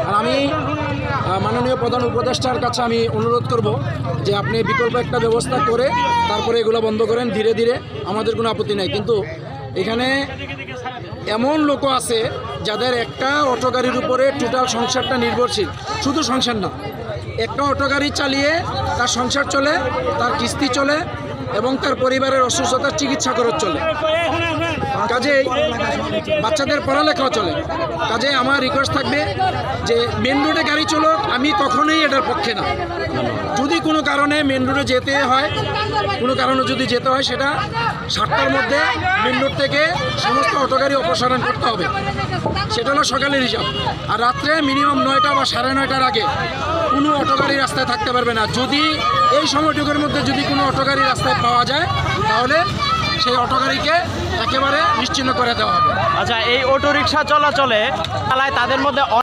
আর আমি মাননীয় প্রধান উপদেষ্টার কাছে আমি অনুরোধ করব যে আপনি বিকল্প একটা ব্যবস্থা করে তারপরে এগুলো বন্ধ করেন ধীরে ধীরে, আমাদের কোনো আপত্তি নেই। কিন্তু এখানে এমন লোকও আছে যাদের একটা অটো গাড়ির উপরে টোটাল সংসারটা নির্ভরশীল, শুধু সংসার না, একটা অটো গাড়ি চালিয়ে তার সংসার চলে, তার কিস্তি চলে এবং তার পরিবারের অসুস্থতার চিকিৎসা খরচ চলে, কাজেই বাচ্চাদের পড়ালেখাও চলে। কাজে আমার রিকোয়েস্ট থাকবে যে মেন রোডে গাড়ি চলুক, আমি কখনোই এটার পক্ষে না। যদি কোনো কারণে মেন রোডে যেতে হয়, কোনো কারণে যদি যেতে হয়, সেটা 7টার মধ্যে মেন রোড থেকে সমস্ত অটো গাড়ি অপসারণ করতে হবে, সেটা হলো সকালের হিসাব। আর রাত্রে মিনিমাম 9টা বা 9:30টার আগে কোনো অটো গাড়ি রাস্তায় থাকতে পারবে না। যদি এই সময়টুকুর মধ্যে যদি কোনো অটো গাড়ি রাস্তায় পাওয়া যায়, তাহলে সেই অটো গাড়িকে একেবারে নিশ্চিহ্ন করে দেওয়া হবে। আচ্ছা, এই অটো রিক্সা চলাচলে তাদের মধ্যে